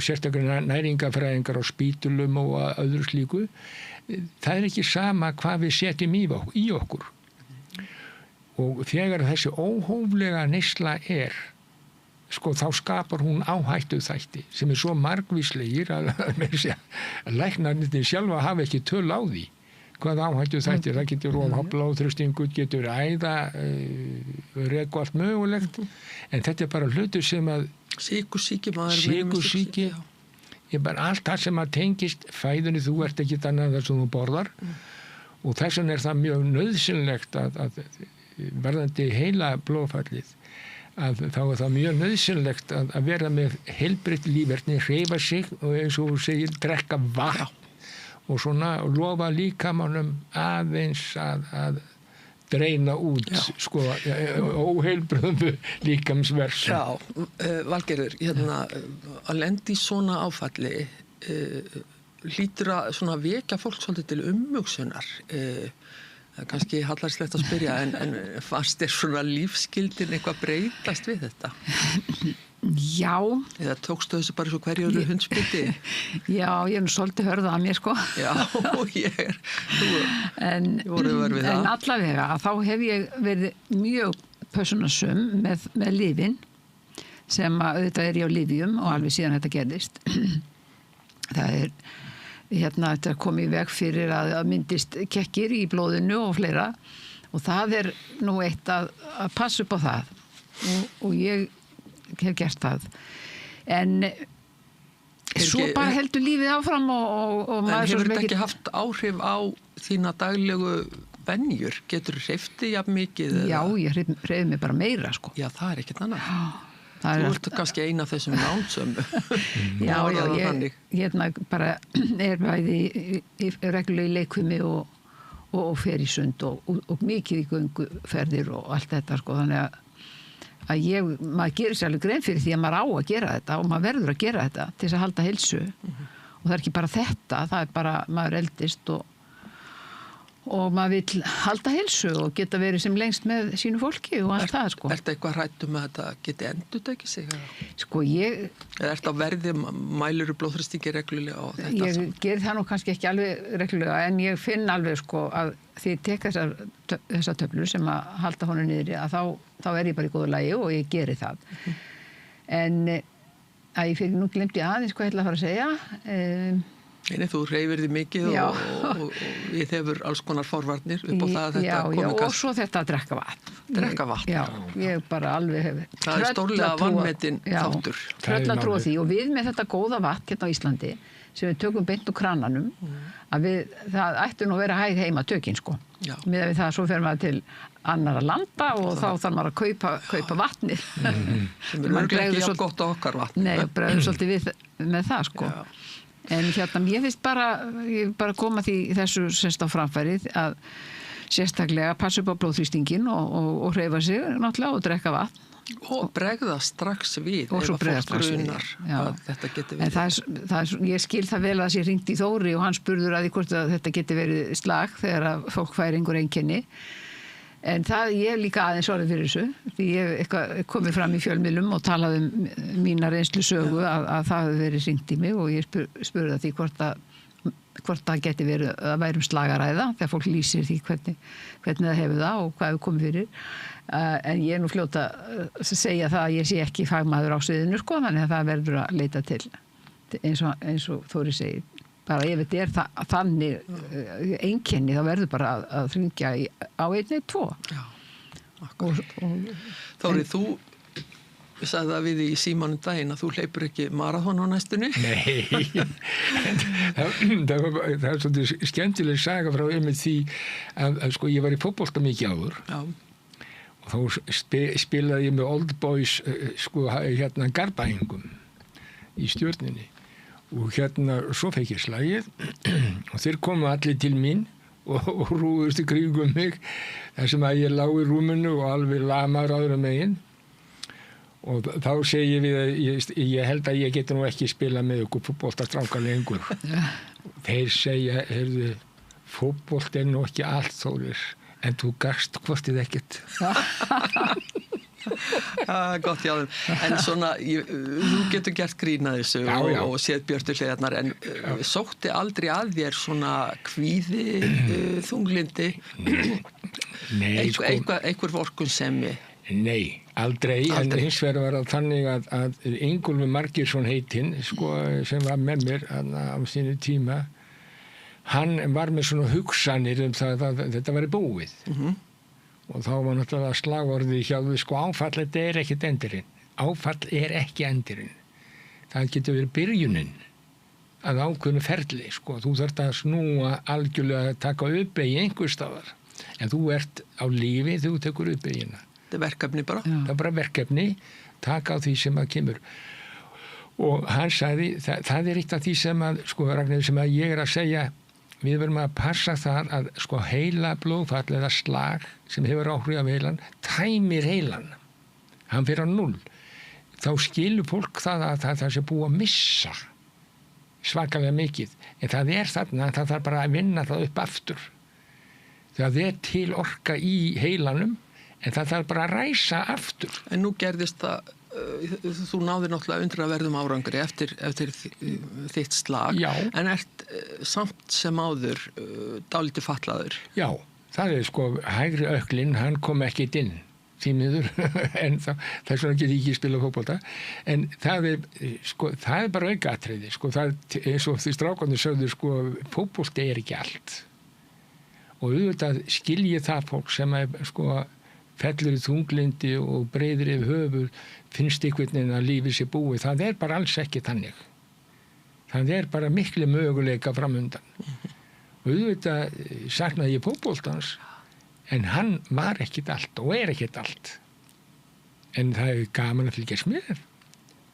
Speaker 2: sérstaklega næringafræðingar á spítulum og öðru slíku. Það ekki sama hvað við setjum í okkur. Og þegar þessi óhóflega neysla þá skapar hún áhættu þætti sem svo margvíslegir að læknarnir sjálfa hafa ekki töl á því hvað áhættu þætti. Það getur blóðþrýstingur, getur æða rek og allt mögulegt en þetta bara hlutur sem að sykursýki bara allt það sem að tengist fæðunni, þú ert ekki annað þar sem þú borðar og þess vegna það mjög nauðsynlegt að verðandi heila blóðfallið að þá það mjög nauðsynlegt að vera með heilbrigt líferni, hreyfa sig og eins og þú segir, drekka vatn og svona lofa líkamanum aðeins að dreina út sko óheilbrigðu líkamsverk.
Speaker 1: Valgerður, að lenda í svona áfalli hlýtur að svona vekja fólk svolítið til umhugsunar. Það er kannski hallarslegt að spyrja en fannst þér svona lífsgildin eitthvað breytast við þetta?
Speaker 3: Já.
Speaker 1: Eða tókstu þessu bara svo hverju eru hundspiti?
Speaker 3: Já, ég er nú svolítið hörða að mér sko.
Speaker 1: Já, þú voruð verið við það.
Speaker 3: En allavega, þá hef ég verið mjög persónusum með lyfin sem auðvitað er ég á lyfjum og alveg síðan þetta gerðist. Það er þetta kom í veg fyrir að myndist kekkir í blóðinu og fleira og það er nú eitt að passa upp á það og ég hef gert það en svo bara heldur lífið áfram og
Speaker 1: en hefur þetta ekki haft áhrif á þína daglegu venjur? Getur hreyfti jafn mikið?
Speaker 3: Já, ég hreyfi mig bara meira sko.
Speaker 1: Já, það er ekkert annað. Þú ert kannski eina af þessum lánsömu.
Speaker 3: Já, ég bara er bæði í reglulegu leikfimi og fer í sund og mikið í gönguferðir og allt þetta sko, þannig að maður gerir sér alveg grein fyrir því að maður á að gera þetta og maður verður að gera þetta til þess að halda heilsu og það er ekki bara þetta, það er bara maður eldist og maður vill halda heilsu og geta verið sem lengst með sínu fólki og allt það sko.
Speaker 1: Ertu eitthvað hrædd að þetta geti endurtekið sig?
Speaker 3: Sko
Speaker 1: Eða ertu á verði, mælur blóðþrýstingi reglulega á þetta?
Speaker 3: Ég ger það nú kannski ekki alveg reglulega en ég finn alveg sko að því ég tek þessar töflur sem að halda honum niðri að þá er ég bara í góðu lagi og ég geri það. En að ég fyrir nú glemdi aðeins hvað ég ætla að fara að segja.
Speaker 1: Nei, þú hreyfir þig mikið og við hefur alls konar forvarnir upp á það að þetta komi
Speaker 3: kannski. Og svo þetta að drekka vatn.
Speaker 1: Drekka vatn?
Speaker 3: Já, ég bara alveg hef.
Speaker 1: Það er stórlega vanmetin þáttur.
Speaker 3: Tröll að trúa því og við með þetta góða vatn hérna á Íslandi sem við tökum beint úr krananum að það ætti nú að vera hæg heima tökin sko. Með við það svo fer maður til annara landa og þá þarf maður að kaupa vatnið.
Speaker 1: Sem er ekki jafn gott á okkar vatn.
Speaker 3: Nei, bregður svolítið við með það sko. En ég finnst bara koma því þessu semst á framfærið að sérstaklega passa upp á blóðþrýstingin og hreyfa sig náttúrulega og drekka vatn.
Speaker 1: Og bregða strax við
Speaker 3: og svo bregða strax við
Speaker 1: að þetta geti verið.
Speaker 3: En ég skil það vel að það sé hringt í Þóri og hann spurður að því hvort að þetta geti verið slag þegar að fólk fær einhver einkenni. En ég hef líka aðeins orðið fyrir þessu, því ég hef komið fram í fjölmiðlum og talað mína reynslu sögu að það hefur verið hringt í mig og ég spurði að því hvort það geti verið að væri slagaræða, þegar fólk lýsir því hvernig það hefur það og hvað hefur komið fyrir. En ég er nú fljóta að segja það að ég sé ekki fagmaður á sviðinu, sko, þannig að það verður að leita til eins og Þóri segir. Bara ef þetta er þannig einkenni þá verður bara að hringja á 112.
Speaker 1: Já, akkurat. Þóri, þú sagði það við í símanum daginn að þú hleypur ekki marathon á næstunni?
Speaker 2: Nei, það er svolítið skemmtileg saga frá einmitt því að sko ég var í fótbolta mikið áður. Já. Og þá spilaði ég með Old Boys sko Garbaengum í Stjörninni. Og svo fekk ég slagið og þeir komu allir til mín og rúðust í kringum mig þar sem að ég lá í rúminu og alveg lamaður áður megin og þá segi ég við að ég held að ég geti nú ekki spila með ykkur fótboltastráka lengur. Þeir segja, heyrðu, fótbolt er nú ekki allt, Þórir, en þú gast hvort ekkert.
Speaker 1: Gott hjá þeim. En svona, þú getur gert grín að þessu og séð Björtu hliðarnar en sótti aldrei að þér svona kvíði, þunglindi?
Speaker 2: Nei, sko.
Speaker 1: Einhver vorkunnsemi?
Speaker 2: Nei, aldrei. En hins vegar var það þannig að Ingólfur Margeirsson heitinn, sko, sem var með mér á sínu tíma, hann var með svona hugsanir það að þetta væri búið. Og þá var náttúrulega slagorðið hjá því, sko, áfall, þetta er ekkert endurinn. Áfall er ekki endurinn. Það getur verið byrjunin að ákveðnu ferli, sko. Þú þarft að snúa algjörlega að taka uppeyju einhvers staðar. En þú ert á lífi þegar þú tekur uppeyjuna.
Speaker 1: Þetta er verkefni bara.
Speaker 2: Það er bara verkefni, taka á því sem að kemur. Og hann sagði, það er eitt af því sem að, sko, Ragnhildur, sem að ég að segja, við verðum að passa það að, sko, heila blóðfall eða slag sem hefur áhrif af heilan, tæmir heilan. Hann fyrir á 0. Þá skilur fólk það að það sé búið að missa svakalega mikið. En það er þarna, það þarf bara að vinna það upp aftur. Það er til orka í heilanum, en það þarf bara að ræsa aftur.
Speaker 1: En nú gerðist það, þú náðir náttúrulega undraverðum árangri eftir þitt slag,
Speaker 2: Já.
Speaker 1: En ert samt sem áður dálítið fatlaður.
Speaker 2: Já, það er sko hægri öklinn, hann kom ekkert inn því miður, en þess vegna get ég ekki spila fótbolta, en það er bara aukaatriði, sko, það er eins og því strákarnir sögðu, sko, fótbolti er ekki allt. Og auðvitað skilji það fólk sem er, sko, fellur í þunglindi og breiðir yfir höfuð, finnst einhvern að lífið sé búið. Það er bara alls ekki þannig. Það er bara miklu möguleika framundan. Og auðvitað saknaði ég fótboltans, en hann var ekkit allt og er ekkit allt. En það er gaman að fylgjast með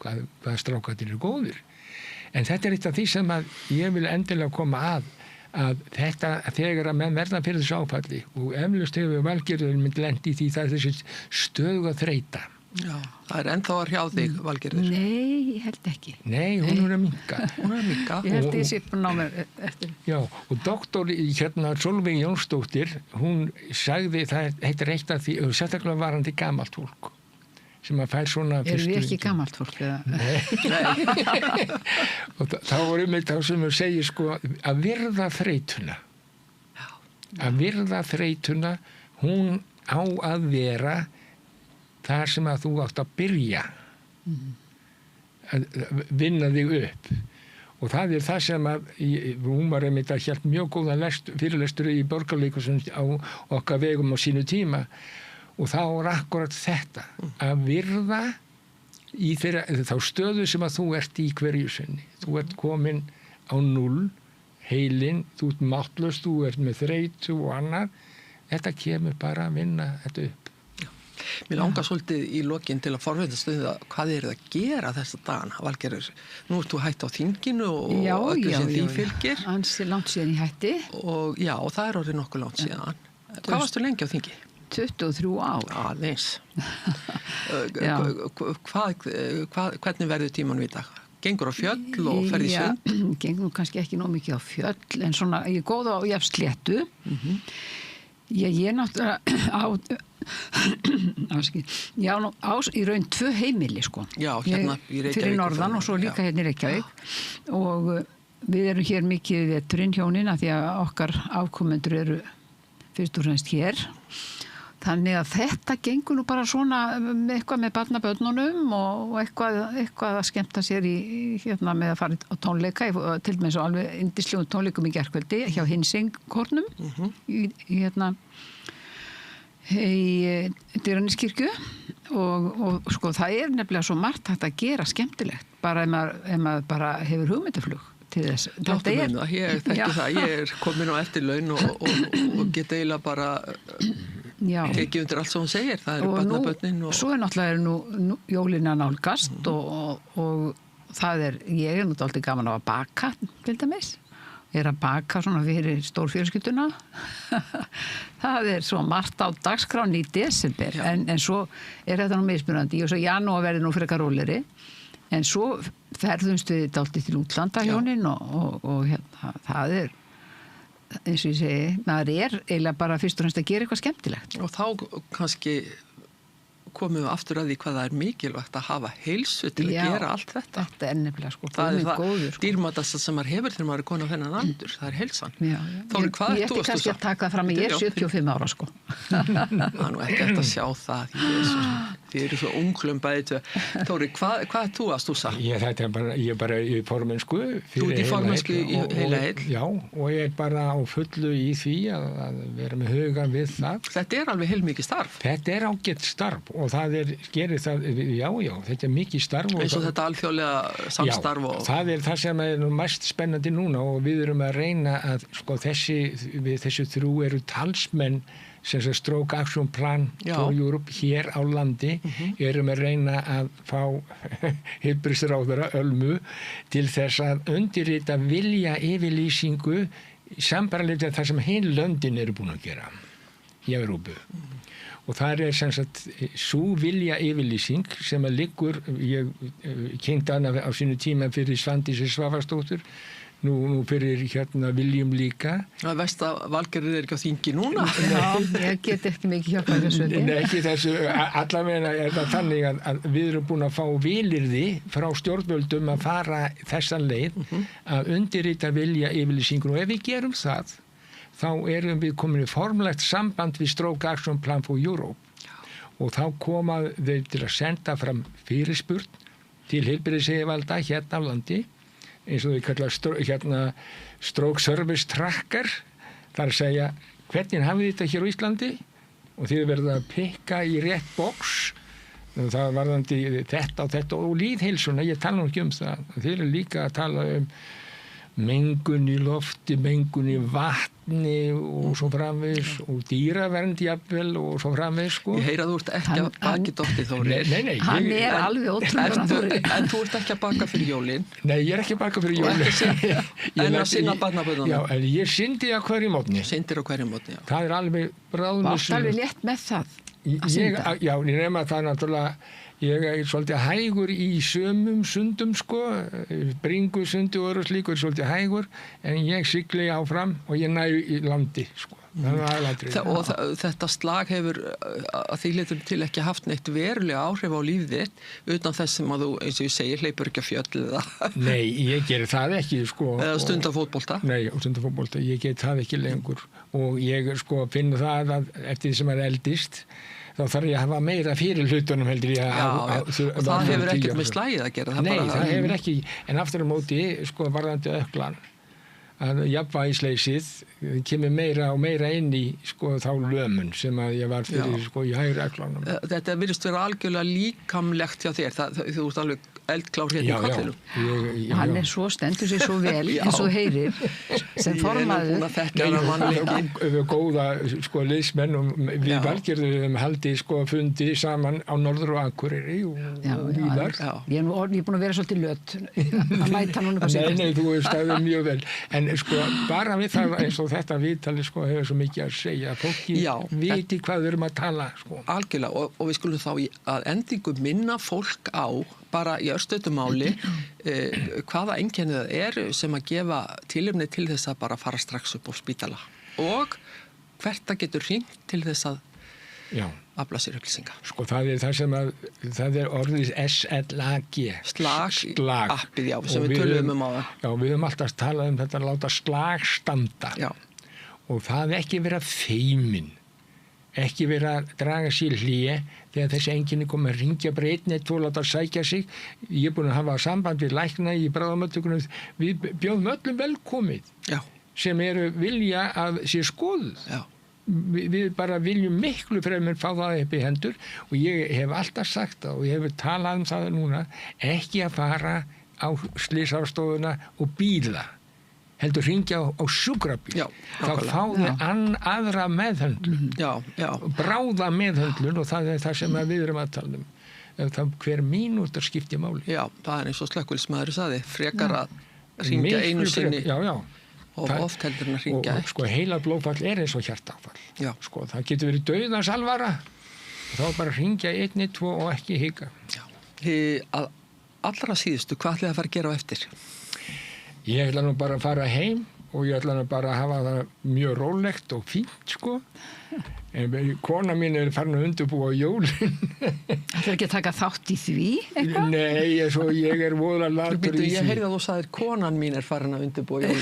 Speaker 2: hvað strákarnir eru góðir. En þetta er eitt af því sem að ég vil endilega koma að þetta þegar að menn verða fyrir þessu áfalli og eflaust hefur Valgerður mynd lent í því það er þessi stöðuga þreyta.
Speaker 1: Já, það er ennþá að hrjá þig, Valgerður.
Speaker 3: Nei, ég held ekki.
Speaker 2: Nei, hún er að minnka.
Speaker 1: Hún er að minnka.
Speaker 3: Ég held ég sé búin á mér eftir.
Speaker 2: Já, og doktor Sólveig Jónsdóttir, hún sagði það heitir eitt af því, sérstaklega varandi gamalt fólk sem að fær svona
Speaker 3: Erum við ekki gamalt fólk?
Speaker 2: Nei. Og þá voru með þá sem að segja, sko, að virða þreytuna. Að virða þreytuna, hún á að vera þar sem að þú átt að byrja að vinna þig upp. Og það er það sem að hún var einmitt að hélt mjög góðan fyrirlestur í Borgarleikhúsinu á okkar vegum á sínu tíma. Og þá er akkurat þetta, að virða í þá stöðu sem að þú ert í hverju sinni. Þú ert komin á 0, heilin, þú ert máttlaus, þú ert með þreytu og annað. Þetta kemur bara að vinna þetta upp.
Speaker 1: Mér langar svolítið í lokin til að forvitast hvað er það að gera þessa dagana, Valgerður. Nú ert þú hætt á þinginu og öllu sem því fylgir.
Speaker 3: Ansi langt síðan ég hætti.
Speaker 1: Og já, og það er orðið nokkuð langt síðan. Hvað varstu lengi á þingi?
Speaker 3: 23 ár.
Speaker 1: Aðeins. Hvernig verður tímanum í dag? Gengur á fjöll og ferð í sund?
Speaker 3: Já, gengur kannski ekki nóg mikið á fjöll, en svona, ég er góð á jafnsléttu. Ég er náttúrulega á í raun 2 heimili, sko.
Speaker 1: Já, hérna í Reykjavík.
Speaker 3: Fyrir norðan og svo líka hérna í Reykjavík. Og við erum hér mikið í veturinn hjónin, af því að okkar afkomendur eru fyrst og fremst hér. Þannig að þetta gengur nú bara svona eitthvað með barnabörnunum og eitthvað að skemmta sér hérna með að fara á tónleika, til dæmis á alveg yndislegum tónleikum í gærkvöldi hjá Hinsing-kórnum í Digranískirkju og sko það er nefnilega svo margt hægt að gera skemmtilegt, bara ef maður bara hefur hugmyndaflug til þess.
Speaker 1: Láttu með það, ég þekki það, ég er komin á eftirlaun og get eiginlega bara tekið undir allt sem hún segir, það eru barnabörnin og
Speaker 3: svo er náttúrulega nú jólin að nálgast og það ég er nú dálítið gaman á að baka til dæmis, er að baka svona fyrir stórfjölskylduna það er svo margt á dagskrán í desember en svo er þetta nú mismunandi og svo janúar verður nú frekar rólegri en svo ferðumst við dálítið til útlanda hjónin og hérna, það er eins og ég segi, maður er eiginlega bara fyrst og fremst að gera eitthvað skemmtilegt.
Speaker 1: Og þá kannski komum við aftur að því hvað það er mikilvægt að hafa heilsu til að gera allt þetta.
Speaker 3: Þetta er nefnilega, sko.
Speaker 1: Það er það dýrmætasta sem maður hefur þegar maður er komin á þennan aldur. Það er heilsan.
Speaker 3: Þóri, hvað er þú? Ég ætti kannski að taka það fram að ég er 75 ára, sko.
Speaker 1: Það er nú ekki eftir að sjá það. Þið eru svo unglum bæði. Þóri, hvað er þú að stúsa?
Speaker 2: Ég er bara í formennsku.
Speaker 1: Þú ert í formennsku í heila heil?
Speaker 2: Já, og ég er bara á fullu í því að vera með hugan við það.
Speaker 1: Þetta er alveg heilmikið starf.
Speaker 2: Þetta er ágætt starf og það gerir það, já, þetta er mikið starf.
Speaker 1: Eins og þetta alþjóðlega samstarf.
Speaker 2: Já, það er það sem er mest spennandi núna og við erum að reyna að, sko, þessi 3 eru talsmenn sem sagt Stroke Action Plan
Speaker 1: Já.
Speaker 2: for Europe hér á landi erum að reyna að fá heilbrigðisráðherra Ölmu til þess að undirrita vilja yfirlýsingu sambarlegt að það sem hin löndin eru búin að gera í Evrópu. Og það sem sagt sú vilja yfirlýsing sem að liggur, ég kynnti hana á sínu tíma fyrir Svandísi Svavarsdóttur, nú fyrir Viljum líka.
Speaker 1: Það veist að Valgerður ekki á þingi núna.
Speaker 3: Já, ég get ekki mikið hjálpað þessu.
Speaker 2: Nei, ekki þessu, allavega er það þannig að við erum búin að fá vilyrði frá stjórnvöldum að fara þessa leið að undirrita vilja yfirlýsingur og ef við gerum það, þá erum við komin í formlegt samband við Stroke Action Plan for Europe og þá koma þeir til að senda fram fyrirspurn til heilbrigðisyfirvalda hérna á landi eins og þau kalla Stroke Service Tracker, þar að segja hvernig hafið þetta hér á Íslandi og þið verða að pikka í rétt box, það varðandi þetta og lýðheilsuna, ég tala nú ekki um það, þið eru líka að tala um mengun í lofti, mengun í vatni og svo framvegis og dýravernd jafnvel og svo framvegis sko.
Speaker 1: Ég heyra að þú ert ekki að baki Dótti Þóri.
Speaker 2: Nei.
Speaker 3: Hann er alveg ótrúlega.
Speaker 1: En þú ert ekki að baka fyrir jólin.
Speaker 2: Nei, ég er ekki að baka fyrir jólin.
Speaker 1: En að sinna barnabörnunum.
Speaker 2: Já, en ég syndi að hverju mótni.
Speaker 1: Syndir á hverju mótni, já.
Speaker 2: Það er alveg bráðnus.
Speaker 3: Varst alveg létt með það að synda?
Speaker 2: Já, ég nema það náttúrulega, ég er svolítið hægur í sömum sundum sko, Bringu sundu og öðru slíku er svolítið hægur, en ég sigli áfram og ég næ í landi sko.
Speaker 1: Og þetta slag hefur að því letur til ekki haft neitt verulega áhrif á lífið þitt utan þess sem að þú, eins og ég segir, hleypur ekki að fjöll eða
Speaker 2: Nei, ég ger það ekki sko.
Speaker 1: Eða stunda fótbolta.
Speaker 2: Nei, stunda fótbolta, ég get það ekki lengur og ég sko finn það að eftir því sem er eldist þá þarf ég að hafa meira fyrir hlutunum heldur ég
Speaker 1: og það hefur ekkert með slagið að gera.
Speaker 2: Nei, það hefur ekki, en aftur á móti sko varðandi öklan að jafnvægisleysið kemur meira og meira inn í sko þá lömun sem að ég var fyrir sko í hægri öklanum.
Speaker 1: Þetta virðist vera algjörlega líkamlegt hjá þér, þú ert alveg eldklár hérna í kollinum.
Speaker 3: Hann er svo stendur sér svo vel eins og heyrir sem formaður.
Speaker 1: Ég er búin að þekka hana mannleiki.
Speaker 2: Við góða sko liðsmenn og við Valgerður haldi sko fundi saman á Norður og Akureyri og víðar.
Speaker 3: Ég er búin að vera svolítið löt að mæta núna upp á sig.
Speaker 2: Nei, þú er staðið mjög vel. En sko bara við það eins og þetta viðtali sko hefur svo mikið að segja. Fólki viti hvað við erum að tala sko.
Speaker 1: Algjörlega og við skulum þá að endingu minna fólk á bara í örstuttu máli hvaða einkenni það er sem að gefa tilefni til þess að bara fara strax upp á spítala og hvert það getur hringt til þess að afla sér upplýsinga.
Speaker 2: Sko það er það sem að það er orðið SLAG
Speaker 1: slag appið sem við töluðum um á það.
Speaker 2: Já, við höfum alltaf talað um þetta að láta slag standa og það er ekki vera feimin ekki vera að draga sér hlé þegar þessi einkenni kom að ringja bara einn eitt og láta sækja sig. Ég er búin að hafa samband við lækna í bráðamóttökunum. Við bjóðum öllum velkomið sem eru vilja að sé skoðuð. Við bara viljum miklu fremur fá það upp í hendur og ég hef alltaf sagt það og ég hef talað um það núna ekki að fara á slysavstofuna og bíða heldur hringja á sjúkrabíl þá fáðu aðra meðhöndlun bráða meðhöndlun og það er það sem við erum að tala um hver mínútur skipti máli.
Speaker 1: Já, það er eins og slökkviliðsmaður sagði, frekar að hringja einu sinni og oft heldur en að hringja
Speaker 2: og sko heilablóðfall er eins og hjartaáfall sko, það getur verið dauðansalvara og þá bara hringja 112 og ekki hika.
Speaker 1: Að allra síðustu, hvað ætlaði að fara að gera á eftir?
Speaker 2: Ég ætla nú bara að fara heim og ég ætla nú bara að hafa það mjög rólegt og fínt sko. En kona mín er farin að undirbúa jólin.
Speaker 3: Það er ekki að taka þátt í því eitthvað?
Speaker 2: Nei, svo ég er voðalega latur í því.
Speaker 1: Ég heyrði að þú sagðir konan mín er farin að undirbúa jólin.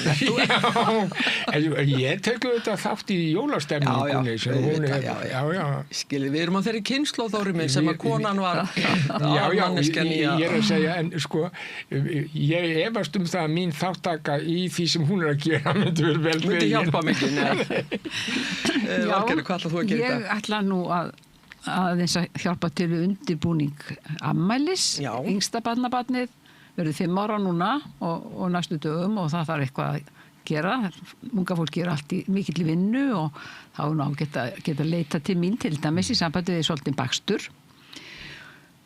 Speaker 2: Já, ég tekur þetta þátt í jólastemningunni. Já.
Speaker 1: Skilji, við erum á þeirri kynslóð Þóri minn sem að konan var manneskjan í
Speaker 2: ég er að segja, en sko, ég efast um það að mín þáttaka í því sem hún er að gera myndi
Speaker 1: hjálpa mikið, Valgerður, hvað ætlar þú að gera þetta?
Speaker 3: Ég ætla nú að þess að hjálpa til við undirbúning afmælis, yngsta barnabarnið verður 5 ára núna og næstu dögum og það þarf eitthvað að gera. Unga fólk gera allt í mikill vinnu og þá er nú geta leita til mín til dæmis í sambandi við svolítið bakstur.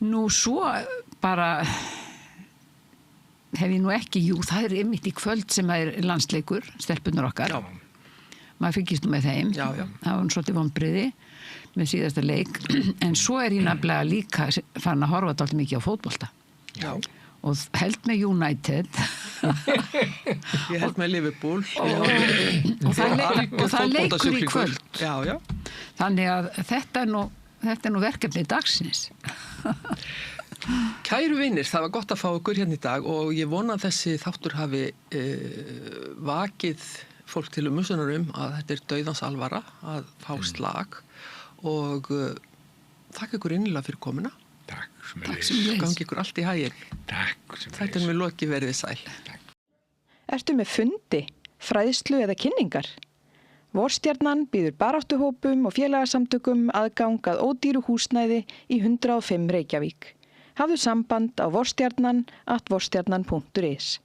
Speaker 3: Nú svo bara hef ég nú ekki, það er einmitt í kvöld sem er landsleikur, stelpunar okkar.
Speaker 1: Já.
Speaker 3: Maður fylgist nú með þeim.
Speaker 1: Já.
Speaker 3: Það var svolítið vonbrigði með síðasta leik. En svo er ég nefnilega líka farin að horfa dálítið mikið á fótbolta.
Speaker 1: Já.
Speaker 3: Og held með United.
Speaker 1: Ég held með Liverpool.
Speaker 3: Og það leikur í kvöld.
Speaker 1: Já.
Speaker 3: Þannig að þetta er nú verkefni dagsins.
Speaker 1: Kæru vinir, það var gott að fá ykkur hérna í dag og ég vona að þessi þáttur hafi vakið fólk til umhugsunar að þetta er dauðans alvara að fá slag og þakka ykkur innilega fyrir komuna.
Speaker 2: Takk
Speaker 3: sem leys.
Speaker 1: Gangi ykkur allt í haginn.
Speaker 2: Takk sem
Speaker 1: Þetta er með loki, verið sæl.
Speaker 4: Ertu með fundi, fræðslu eða kynningar? Vorstjarnan býður baráttuhópum og félagasamtökum aðgang að ódýru húsnæði í 105 Reykjavík. Hafðu samband á vorstjarnan@vorstjarnan.is.